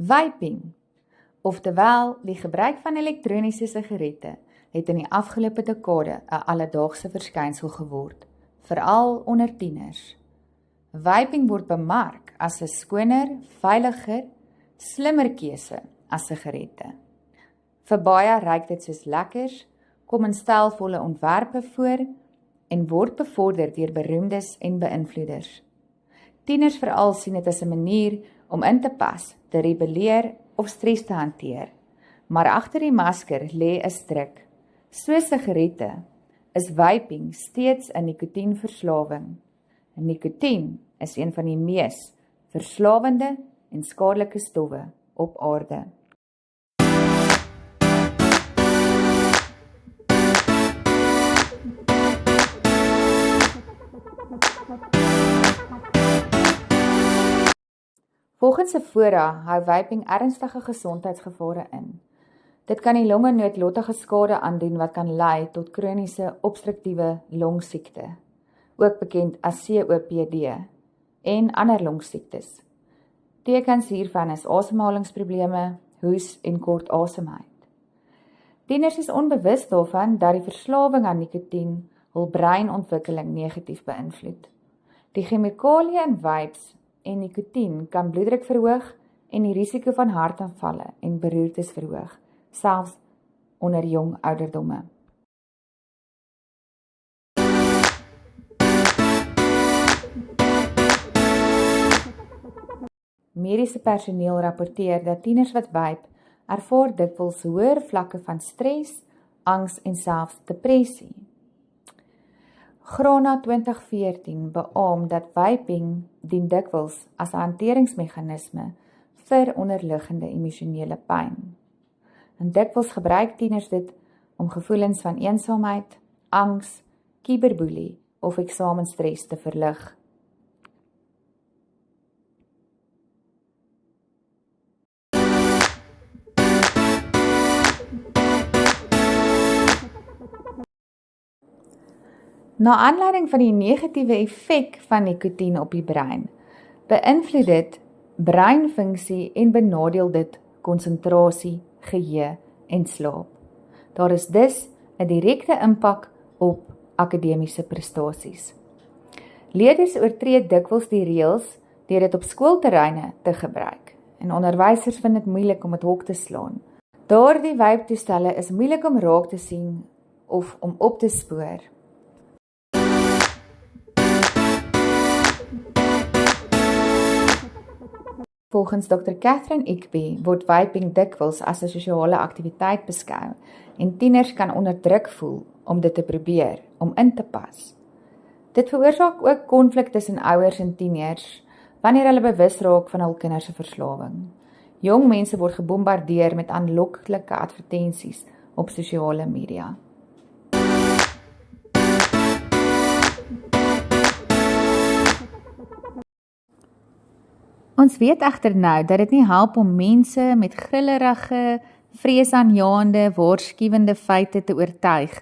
Vaping, oftewel die gebruik van elektroniese sigarette, het in die afgelope dekade 'n alledaagse verskynsel geword, veral onder tieners. Vaping word bemark as 'n skoner, veiliger, slimmer keuse as sigarette. Vir baie ruik dit soos lekkers, kom in stylvolle ontwerpe voor en word bevorder deur beroemdes en beïnvloeders. Tieners veral sien dit as 'n manier om in te pas, te rebelleer of stres te hanteer, maar agter die masker lê 'n stryk. Soos sigarette is vaping steeds 'n nikotienverslawing. Nikotien is een van die mees verslawende en skadelike stowwe op aarde. Volgens Sephora hou vaping ernstige gesondheidsgevare in. Dit kan die longe noodlottige skade aandoen wat kan lei tot kroniese obstruktiewe longsiekte, ook bekend as COPD, en ander longsiektes. Tekens hiervan is asemhalingsprobleme, hoes en kort asemheid. Tieners is onbewus daarvan dat die verslawing aan nikotien hul breinontwikkeling negatief beïnvloed. Die chemikalieë in vapes en nikotien kan bloeddruk verhoog en die risiko van hartaanvalle en beroertes verhoog, selfs onder jong ouderdomme. Mediese personeel rapporteer dat tieners wat vape ervaar dikwels hoër vlakke van stres, angs en selfs depressie. Grana 2014 beamoen dat vaping dien dikwels as 'n hanteringsmeganisme vir onderliggende emosionele pyn. En dikwels gebruik tieners dit om gevoelens van eensaamheid, angs, cyberboelie of eksamenstres te verlig. Na aanleiding van die negatiewe effek van nikotien op die brein, beïnvloed dit breinfunksie en benadeel dit konsentrasie, geheue en slaap. Daar is dus 'n direkte impak op akademiese prestasies. Leerders oortree dikwels die reëls deur dit op skoolterreine te gebruik en onderwysers vind dit moeilik om dit hok te slaan. Daardie vape-toestelle is moeilik om raak te sien of om op te spoor. Volgens Dr. Catherine Igby word vaping dikwels as 'n sosiale aktiwiteit beskou en tieners kan onder druk voel om dit te probeer, om in te pas. Dit veroorsaak ook konflik tussen ouers en tieners wanneer hulle bewus raak van hul kinders se verslawing. Jong mense word gebombardeer met aanloklike advertensies op sosiale media. Ons weet egter nou dat dit nie help om mense met grillerige, vreesaanjaende, waarskuwende feite te oortuig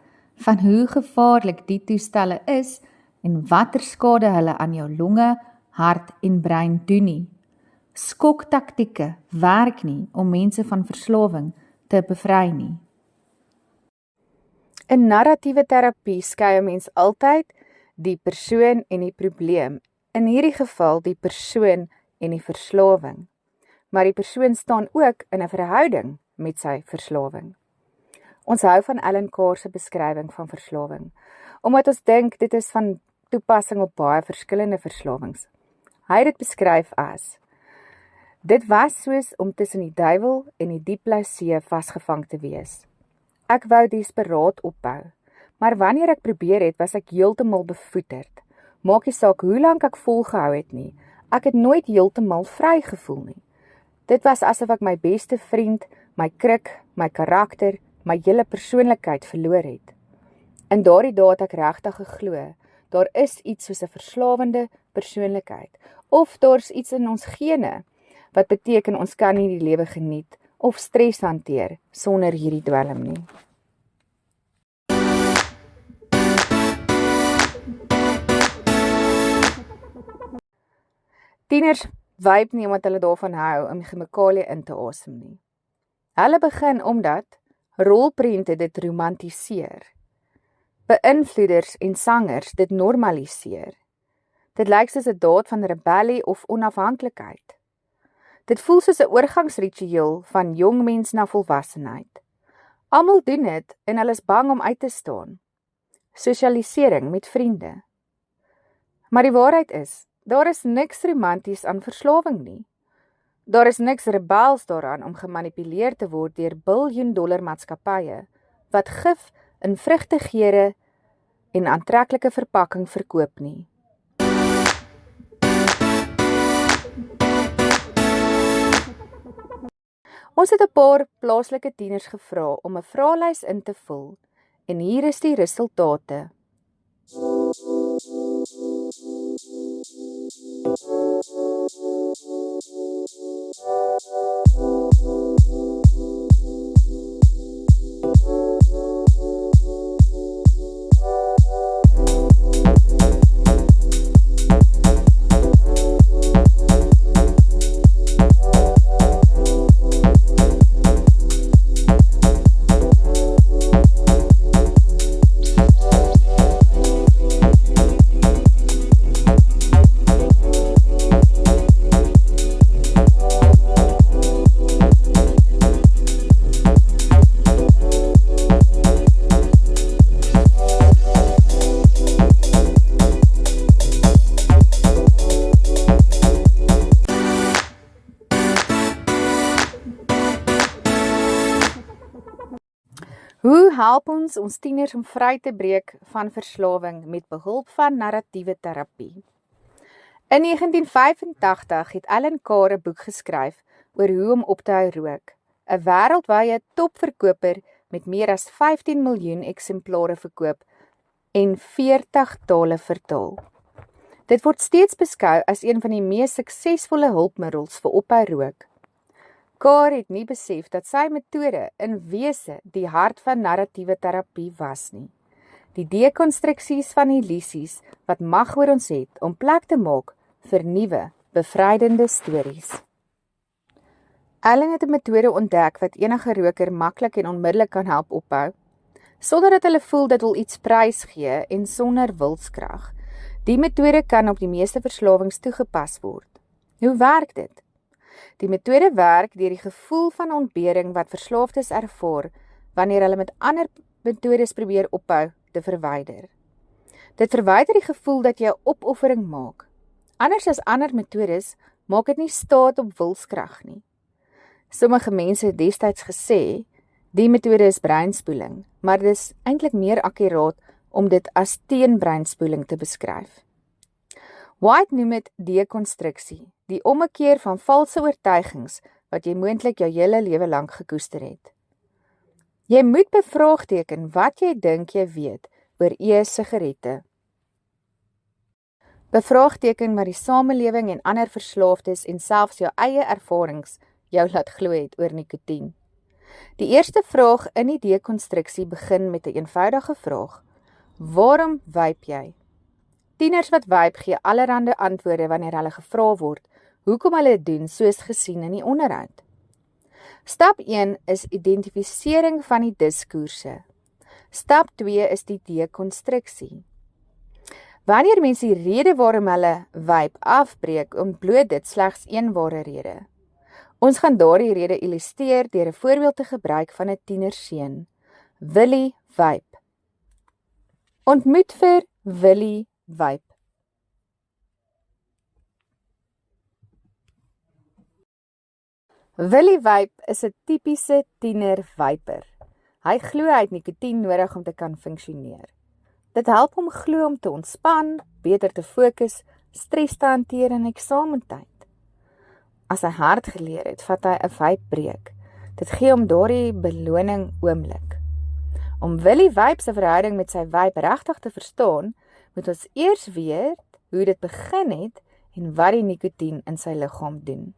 van hoe gevaarlik die toestelle is en watter skade hulle aan jou longe, hart en brein doen nie. Skoktaktieke werk nie om mense van verslawing te bevry nie. In narratiewe terapie skei 'n mens altyd die persoon en die probleem. In hierdie geval die persoon en die verslawing. Maar die persoon staan ook in 'n verhouding met sy verslawing. Ons hou van Alan Carr se beskrywing van verslawing, omdat ons dink dit is van toepassing op baie verskillende verslawings. Hy het dit beskryf as: dit was soos om tussen die duiwel en die diep blou see vasgevang te wees. Ek wou desperaat ophou, maar wanneer ek probeer het, was ek heeltemal bevoeterd. Maak nie saak hoe lank ek volgehou het nie, ek het nooit heeltemal vry gevoel nie. Dit was asof ek my beste vriend, my krik, my karakter, my hele persoonlikheid verloor het. In daardie dae het ek regtig geglo, daar is iets soos 'n verslawende persoonlikheid, of daar's iets in ons gene, wat beteken ons kan nie die lewe geniet, of stres hanteer, sonder hierdie dwelm nie. Tieners vape nie omdat hulle daarvan hou om chemikalie in te asem nie. Hulle begin omdat rolprente dit romantiseer, beïnvloeders en sangers dit normaliseer. Dit lyk soos 'n daad van rebellie of onafhanklikheid. Dit voel soos 'n oorgangsritueel van jong mens na volwassenheid. Almal doen dit en hulle is bang om uit te staan. Sosialisering met vriende. Maar die waarheid is, daar is niks romanties aan verslawing nie. Daar is niks rebels daaraan om gemanipuleer te word deur biljoen-dollar maatskappye wat gif in vrugtegeure en aantreklike verpakking verkoop nie. Ons het 'n paar plaaslike tieners gevra om 'n vraelys in te vul en hier is die resultate. Hoe help ons tieners om vry te breek van verslawing met behulp van narratiewe terapie? In 1985 het Alan Carr 'n boek geskryf oor hoe om op te hou rook, 'n wêreldwye topverkoper met meer as 15 miljoen eksemplare verkoop en 40 tale vertaal. Dit word steeds beskou as een van die mees suksesvolle hulpmiddels vir ophou rook. Carr het nie besef dat sy metode in wese die hart van narratiewe terapie was nie. Die dekonstruksies van illusies wat mag oor ons het om plek te maak vir nuwe, bevrydende stories. Alan het 'n metode ontdek wat enige roker maklik en onmiddellik kan help ophou, sonder dat hulle voel dit wil iets prys gee en sonder wilskrag. Die metode kan op die meeste verslawings toegepas word. Hoe werk dit? Die metode werk deur die gevoel van ontbering wat verslaafdes ervaar wanneer hulle met ander metodes probeer ophou te verwyder. Dit verwyder die gevoel dat jy 'n opoffering maak. Anders as ander metodes maak dit nie staat op wilskrag nie. Sommige mense het destyds gesê, die metode is breinspoeling, maar dit is eintlik meer akkuraat om dit as teenbreinspoeling te beskryf. White noem dit dekonstruksie, die ommekeer van valse oortuigings wat jy moontlik jou hele lewe lank gekoester het. Jy moet bevraagteken wat jy dink jy weet oor e-sigarette. Bevraagteken wat die samelewing en ander verslaafdes en selfs jou eie ervarings jou laat glo het oor nikotien. Die eerste vraag in die dekonstruksie begin met 'n eenvoudige vraag. Waarom vape jy? Tieners wat vape gee allerhande antwoorde wanneer hulle gevra word hoekom hulle dit doen soos gesien in die onderhoud. Stap 1 is identifisering van die diskoerse. Stap 2 is die dekonstruksie. Wanneer mense die rede waarom hulle vape afbreek, ontbloot dit slegs een ware rede. Ons gaan daardie rede illustreer deur 'n voorbeeld te gebruik van 'n tienerseun, Willie vape. Ontmoet vir Willie vape. Willie vape is 'n tipiese tiener vaper. Hy glo hy het nikotien nodig om te kan funksioneer. Dit help hom glo om te ontspan, beter te fokus, stres te hanteer in eksamentyd. As hy hard geleer het, vat hy 'n vape breek. Dit gee hom daardie beloning oomblik. Om Willie vape se verhouding met sy vape regtig te verstaan, moet ons eers weet hoe dit begin het en wat die nikotien in sy liggaam doen.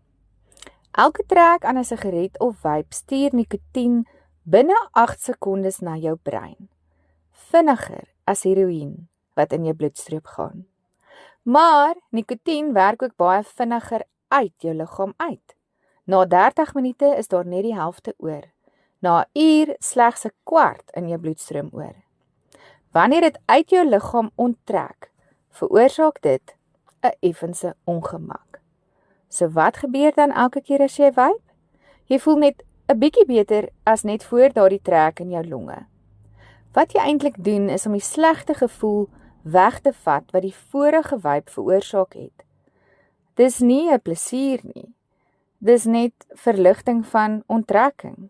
Elke trek aan 'n sigaret of vape stuur nikotien binne 8 sekondes na jou brein. Vinniger as heroïne wat in jou bloedstroop gaan. Maar nikotien werk ook baie vinniger uit jou liggaam uit. Na 30 minute is daar net die helfte oor. Na 'n uur slegs 'n kwart in jou bloedstroom oor. Wanneer dit uit jou liggaam onttrek, veroorsaak dit 'n effense ongemak. So wat gebeur dan elke keer as jy vape? Jy voel net 'n bietjie beter as net voor daardie trek in jou longe. Wat jy eintlik doen is om die slegte gevoel weg te vat wat die vorige vape veroorsaak het. Dis nie 'n plesier nie. Dis net verligting van onttrekking.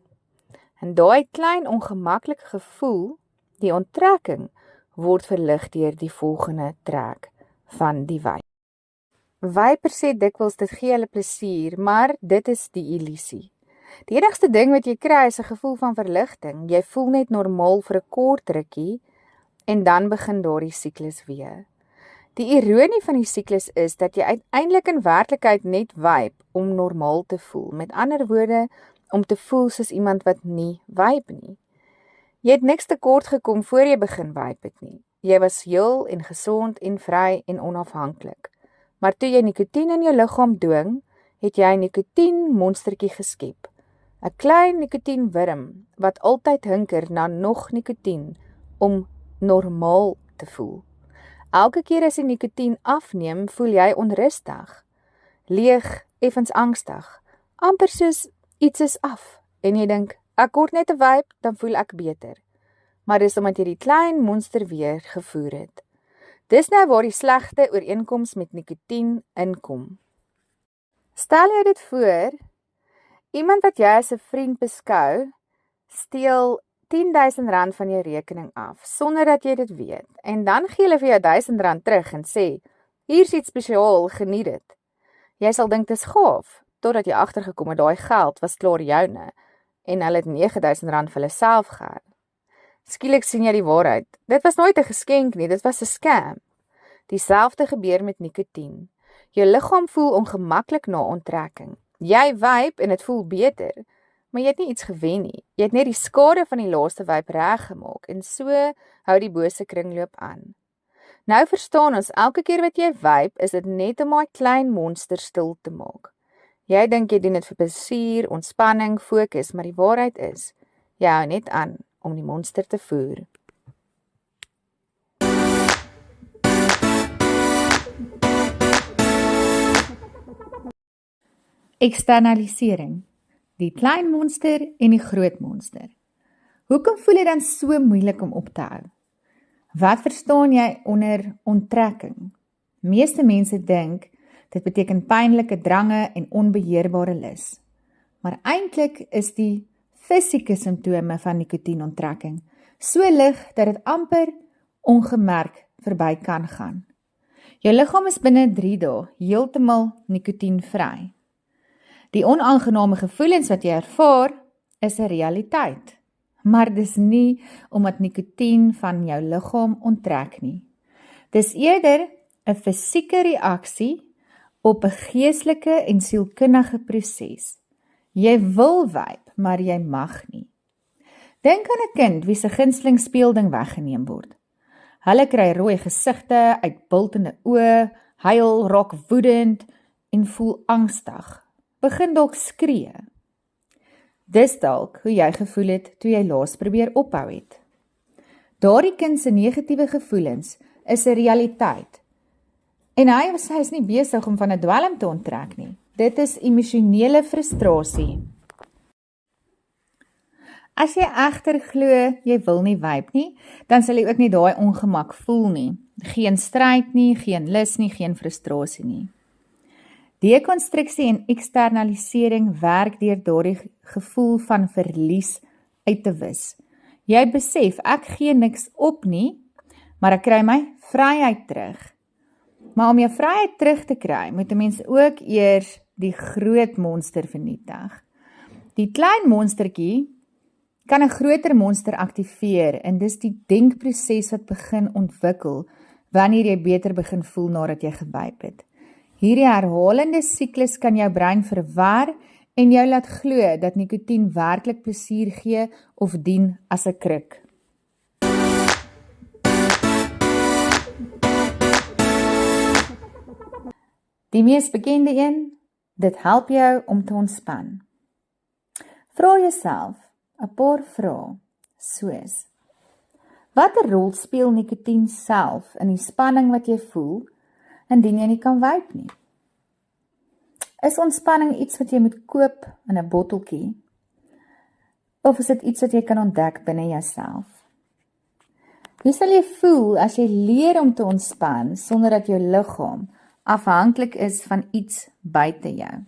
En daai klein ongemaklike gevoel, die onttrekking, word verlig deur die volgende trek van die vape. Vapers sê dikwels dit gee hulle plesier, maar dit is die illusie. Die enigste ding wat jy kry is 'n gevoel van verligting. Jy voel net normaal vir 'n kort rukkie en dan begin daardie siklus weer. Die ironie van die siklus is dat jy uiteindelik in werklikheid net vape om normaal te voel. Met ander woorde, om te voel soos iemand wat nie vape nie. Jy het niks tekort gekom voor jy begin vape het nie. Jy was heel en gesond en vry en onafhanklik. Maar toe jy nikotien in jou liggaam dwing, het jy 'n nikotien monstertjie geskep. 'n Klein nikotienwurm wat altyd hinker na nog nikotien om normaal te voel. Elke keer as die nikotien afneem, voel jy onrustig, leeg, effens angstig, amper soos iets is af en jy dink, ek kort net 'n vape, dan voel ek beter. Maar dis omdat jy die klein monster weer gevoer het. Dis nou waar die slegte ooreenkoms met nikotien inkom. Stel jy dit voor, iemand wat jy as 'n vriend beskou, steel R10.000 van jou rekening af, sonder dat jy dit weet, en dan gee hulle vir jou R1.000 terug en sê, hier's iets spesiaal, geniet dit. Jy sal dink dis gaaf, totdat jy agtergekom het daai geld was klaar joune, en hulle het R9.000 vir hulle self gehad. Skielik sien jy die waarheid. Dit was nooit 'n geskenk nie, dit was 'n scam. Dieselfde gebeur met nikotien. Jou liggaam voel ongemaklik na onttrekking. Jy vape en dit voel beter, maar jy het nie iets gewen nie. Jy het net die skade van die laaste vape reggemaak en so hou die bose kringloop aan. Nou verstaan ons, elke keer wat jy vape, is dit net om daai klein monster stil te maak. Jy dink jy doen dit vir plesier, ontspanning, fokus, maar die waarheid is, jy hou net aan om die monster te voer. Eksternalisering. Die klein monster en die groot monster. Hoekom voel dit dan so moeilik om op te hou? Wat verstaan jy onder onttrekking? Meeste mense dink, dit beteken pynlike drange en onbeheerbare lus. Maar eintlik is die fisieke simptome van nikotienontrekking so lig dat dit amper ongemerk verby kan gaan. Jou liggaam is binne 3 dae heeltemal nikotienvry. Die onaangename gevoelens wat jy ervaar, is 'n realiteit. Maar dis nie omdat nikotien van jou liggaam onttrek nie. Dis eerder 'n fisieke reaksie op 'n geestelike en sielkundige proses. Jy wil vape, maar jy mag nie. Dink aan 'n kind wie se gunsteling speelding weggeneem word. Hulle kry rooi gesigte, uitbultende oë, huil, raak woedend en voel angstig. Begin dalk skree. Dis dalk hoe jy gevoel het toe jy laas probeer ophou het. Daardie kind se negatiewe gevoelens is 'n realiteit. En hy of sy is nie besig om van 'n dwelm te onttrek nie. Dit is emosionele frustrasie. As jy egter glo jy wil nie vape nie, dan sal jy ook nie daai ongemak voel nie. Geen stryd nie, geen lus nie, geen frustrasie nie. Dekonstruksie en eksternalisering werk deur daardie gevoel van verlies uit te wis. Jy besef, ek gee niks op nie, maar ek kry my vryheid terug. Maar om jou vryheid terug te kry, moet 'n mens ook eers die groot monster vernietig. Die klein monstertjie kan 'n groter monster aktiveer en dis die denkproses wat begin ontwikkel wanneer jy beter begin voel nadat jy gevape het. Hierdie herhalende siklus kan jou brein verwar en jou laat glo dat nikotien werklik plesier gee of dien as 'n kruk. Die mees bekende een, Dit help jou om te ontspan. Vra jouself 'n paar vrae, soos: watter rol speel nikotien self in die spanning wat jy voel, indien jy nie kan vape nie? Is ontspanning iets wat jy moet koop in 'n botteltjie? Of is dit iets wat jy kan ontdek binne jouself? Hoe sal jy voel as jy leer om te ontspan sonder dat jou liggaam afhanklik is van iets buite jou?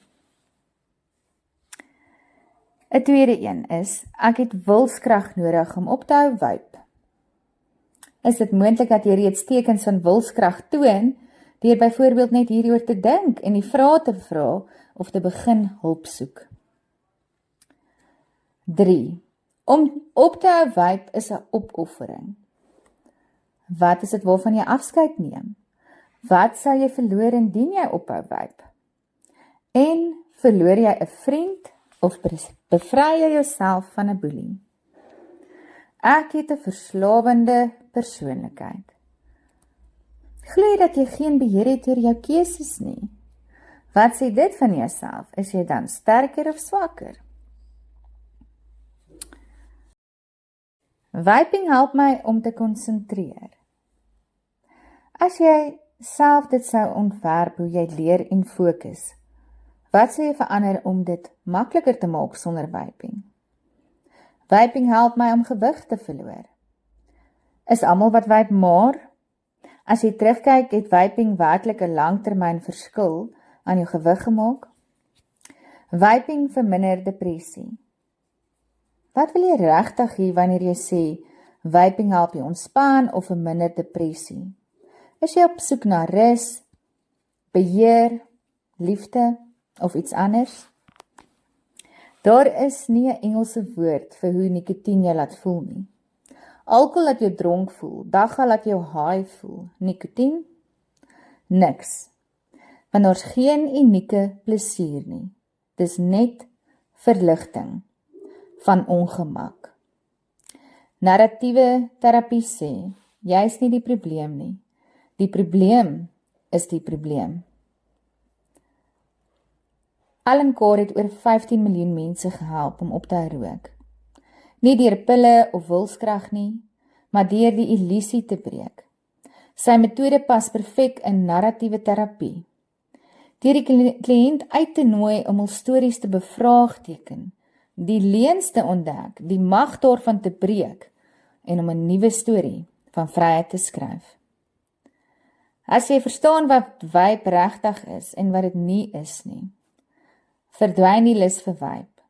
'n tweede een is, ek het wilskrag nodig om op te hou vape. Is dit moontlik dat jy reeds tekens van wilskrag toon, deur byvoorbeeld net hieroor te dink en die vrae te vra of te begin hulp soek? 3. Om op te hou vape is 'n opoffering. Wat is dit waarvan jy afskeid neem? Wat sou jy verloor indien jy ophou vape? En verloor jy 'n vriend of bevry jy jouself van 'n boelie? Ek het 'n verslawende persoonlikheid. Glo jy dat jy geen beheer het oor jou keuses nie? Wat sê dit van jouself? Is jy dan sterker of swakker? Vaping help my om te konsentreer. As jy self dit sou ontwerp hoe jy leer en fokus, wat sou jy verander om dit makliker te maak sonder vaping? Vaping help my om gewig te verloor. Is almal wat vape maar? As jy terugkyk, het vaping werklik 'n langtermyn verskil aan jou gewig gemaak? Vaping verminder depressie. Wat wil jy regtig hê wanneer jy sê vaping help jou ontspan of verminder depressie? Is jy op soek na rus, beheer, liefde of iets anders? Daar is nie 'n Engelse woord vir hoe nikotien jou laat voel nie. Alkohol laat jou dronk voel, dagga laat jou high voel. Nikotien? Niks. Want daar's geen unieke plesier nie. Dis net verligting van ongemak. Narratiewe terapie sê, jy is nie die probleem nie. Die probleem is die probleem. Alan Carr het oor 15 miljoen mense gehelp om op te hou rook. Nie deur pille of wilskrag nie, maar deur die illusie te breek. Sy metode pas perfek in narratiewe terapie. Deur die kliënt uit te nooi om hul stories te bevraagteken, die leuns te ontdek, die mag daarvan te breek en om 'n nuwe storie van vryheid te skryf. As jy verstaan wat vape regtig is en wat dit nie is nie, verdwyn die lus vir vape.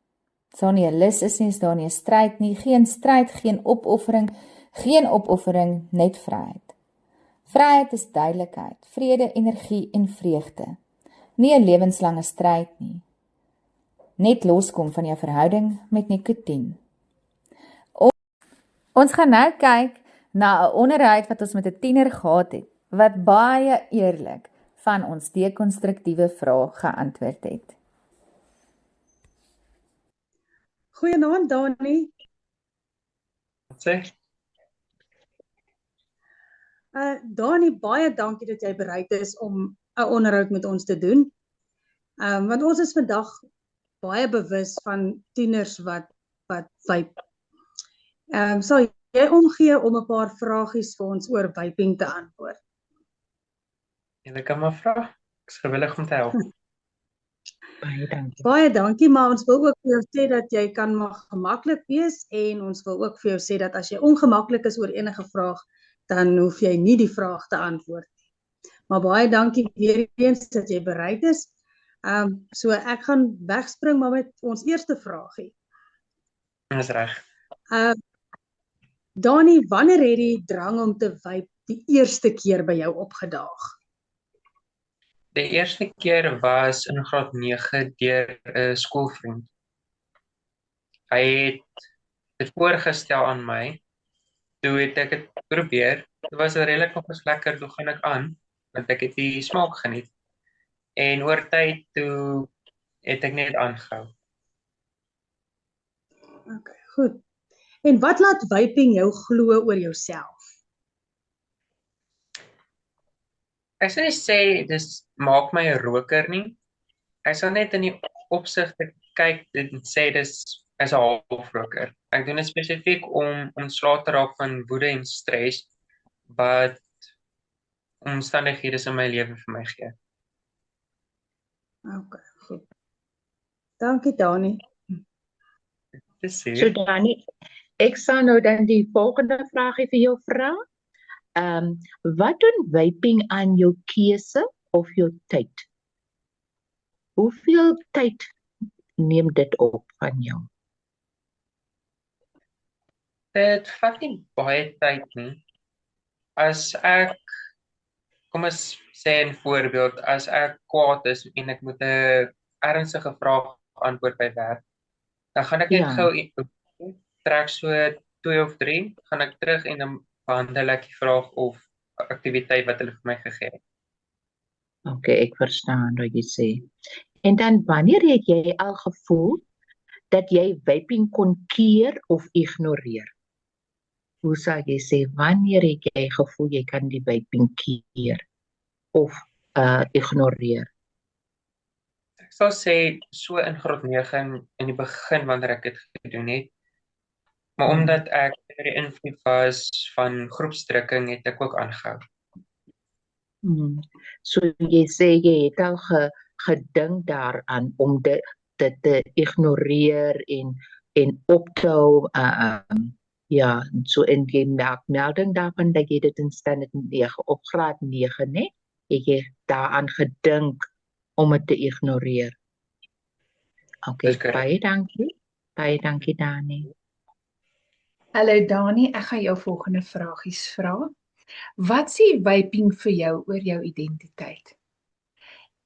As daar nie 'n lus is nie, is daar nie 'n stryd nie, geen stryd, geen opoffering, net vryheid. Vryheid is duidelikheid, vrede, energie en vreugde. Nie 'n lewenslange stryd nie. Net loskom van jou verhouding met nikotien. Ons gaan nou kyk na 'n onderhoud wat ons met 'n tiener gehad het, wat baie eerlik van ons dekonstruktiewe vrae geantwoord het. Goeienaand, Dani. Wat sê? Dani, baie dankie dat jy bereid is om 'n onderhoud met ons te doen. Want ons is vandag baie bewus van tieners wat vape. Sal jy omgee om 'n paar vragies vir ons oor vaping te antwoord? Julle kan maar vra. Ek is gewillig om te help. Baie dankie, maar ons wil ook vir jou sê dat jy kan maar gemaklik wees en ons wil ook vir jou sê dat as jy ongemaklik is oor enige vraag, dan hoef jy nie die vraag te antwoord nie. Maar baie dankie weer eens dat jy bereid is. So ek gaan wegspring maar met ons eerste vraagie. Dis reg. Dani, wanneer het die drang om te vape die eerste keer by jou opgedaag? Die eerste keer was in graad 9 deur 'n skoolvriend. Hy het dit voorgestel aan my. Toe het ek dit probeer. Dit was redelik nog eens lekker, toe gaan ek aan, want ek het die smaak geniet. En oor tyd toe het ek net aangehou. Okay, goed. En wat laat vaping jou glo oor jouself? Ek sal nie sê dis maak my 'n roker nie, Ek sal net in die opsigte kyk en sê dis is 'n halfroker. Ek doen dit spesifiek om ontslae te raak van woede en stres, wat omstandighede in my lewe vir my gee. Okay, goed. Dankie Dani. Dis So hier. Dani, ek sal nou dan die volgende vragie vir jou vra. Wat doen vaping aan jou keuse of jou tyd? Hoeveel tyd neem dit op van jou? Dit vat nie baie tyd nie. As ek, kom ons sê 'n voorbeeld, as ek kwaad is en ek moet 'n ernstige vraag antwoord by werk, dan gaan ek net Ja. gou trek so 2 of 3, gaan ek terug en dan behandel ek die vraag of aktiwiteit wat hulle vir my gegee het. Okay, ek verstaan wat jy sê. En dan wanneer het jy al gevoel dat jy vaping kon keer of ignoreer? Hoe sal jy sê, wanneer het jy gevoel jy kan die vaping keer of ignoreer? Ek sal sê so in graad 9 in die begin wanneer ek dit gedoen het, maar omdat ek onder die invloed was van groepsdrukking, het ek ook aangehou. So jy sê jy het al gedink daaraan om dit te ignoreer en op te hou, ja, so in die melding daarvan dat jy dit in standaard 9 op graad 9, né? Het jy daaraan gedink om dit te ignoreer? Okay, Dis korrek. baie dankie Dani. Hallo Dani, ek gaan jou volgende vragies vra. Wat sê vaping vir jou oor jou identiteit?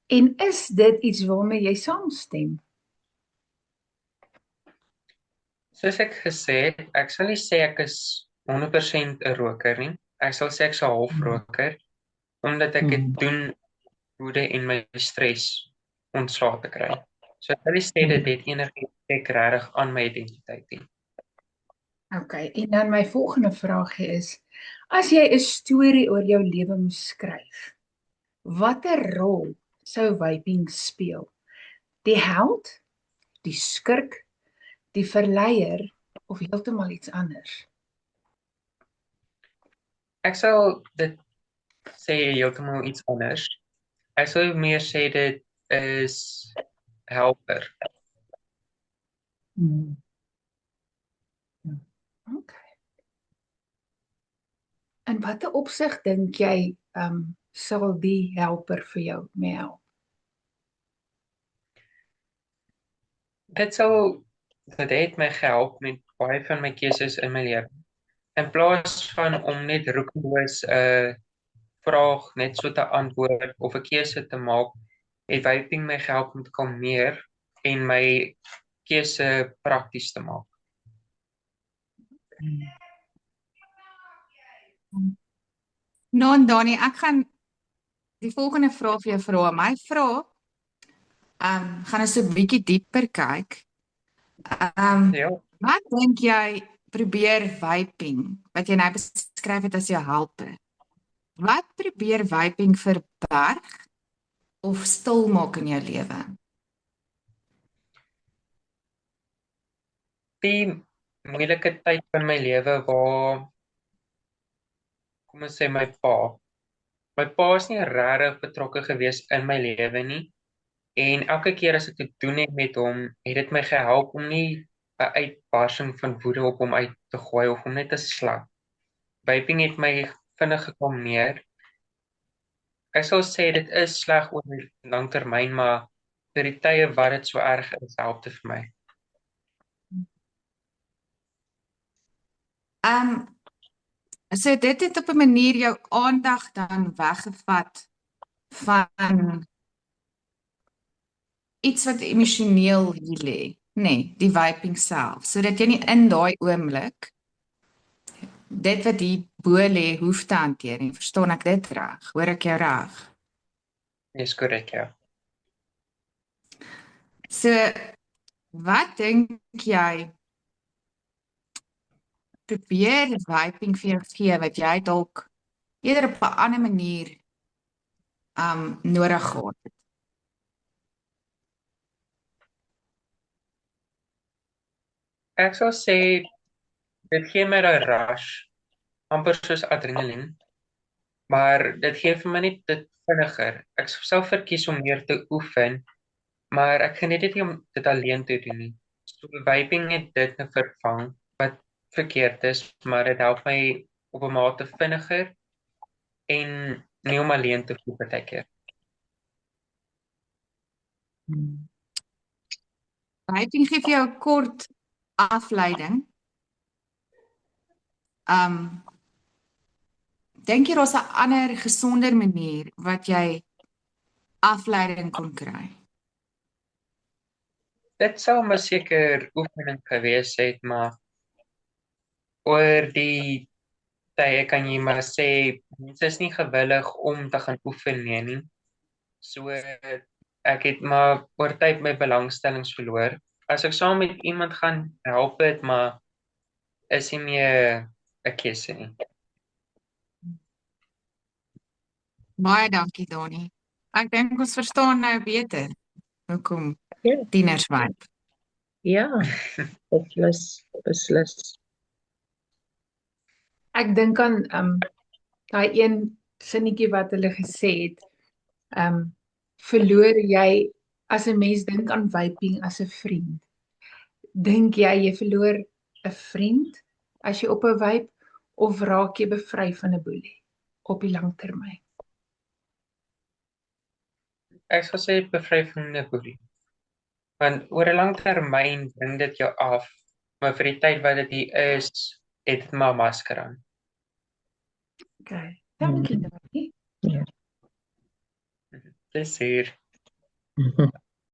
En is dit iets waarmee jy saamstem? Soos ek gesê het, ek sal nie sê ek is 100% 'n roker nie. Ek sal sê ek's 'n halfroker, omdat ek dit doen woede en my stres ontslae te kry. So ek wil nie sê dit het enige effek regtig aan my identiteit nie. Okay, en dan my volgende vraagie is, as jy 'n storie oor jou lewe moes skryf, watter rol sou vaping speel? Die held, die skurk, die verleier of heeltemal iets anders? Ek sal dit sê heeltemal iets anders. Ek sou meer sê dit is helper. Okay. In watter opsig dink jy sal die helper vir jou mee help? Dit het my gehelp met baie van my keuses in my lewe. In plaas van om net roekeloos 'n vraag net so te antwoord of 'n keuse te maak, het vaping my gehelp om te kalmeer en my keuse prakties te maak. Nou Dani, ek gaan die volgende vraag vir jou vra. My vraag gaan ons 'n bietjie dieper kyk. Ja, Wat dink jy probeer vaping, wat jy nou beskryf het as jou helper? Wat probeer vaping verberg of stil maak in jou lewe? die moeilike tyd van my lewe waar, kom ons sê my pa is nie regtig betrokke gewees in my lewe nie. En elke keer as ek dit doen het met hom, het dit my gehelp om nie 'n uitbarsing van woede op hom uit te gooi of hom net te slag. Vaping het my vinnig gekalmeer. Ek sal sê dit is sleg oor die lang termyn, maar vir die tye wat dit so erg is, help dit vir my. So dit het op 'n manier jou aandag dan weggevat van iets wat emosioneel hier lê, nee, die vaping self, sodat jy nie in daai oomblik dit wat hier bo lê hoef te hanteer nie. Verstaan ek dit reg? Hoor ek jou reg? Dis korrek, ja. So wat dink jy probeer vaping vir jou gee wat jy dalk eerder op 'n ander manier nodig gehad het? Ek sal sê dit gee my daai rush, amper soos adrenalien, maar dit gee vir my net dit vinniger. Ek sal verkies om meer te oefen, maar ek geniet dit nie om dit alleen te doen nie. So vaping het dit nou vervang wat verkeerd is, maar dit help my op 'n mate vinniger en nie om alleen te voel partykeer. Vaping gee vir jou 'n kort afleiding. Dink jy daar's 'n ander gesonder manier wat jy afleiding kon kry? Dit sou maar seker oefening gewees het, maar oor die tye kan jy maar sê mense is nie gewillig om te gaan oefen nie. So ek het maar oor tyd my belangstellings verloor. As ek saam met iemand gaan help dit, maar is nie meer 'n keuse nie. Baie dankie, Dani. Ek dink ons verstaan nou beter hoekom Ja, tieners vape. ja, beslis. Ek dink aan daai een sinnetjie wat hulle gesê het, verloor jy as 'n mens dink aan vaping as 'n vriend. Dink jy verloor 'n vriend as jy op 'n vape of raak jy bevry van 'n boelie op die lang termyn? Ek sal sê bevry van 'n boelie. Want oor 'n lang termyn bring dit jou af, maar vir die tyd wat dit hier is, het dit maar masker aan. Okay. Dankie, Dani. Dis hier.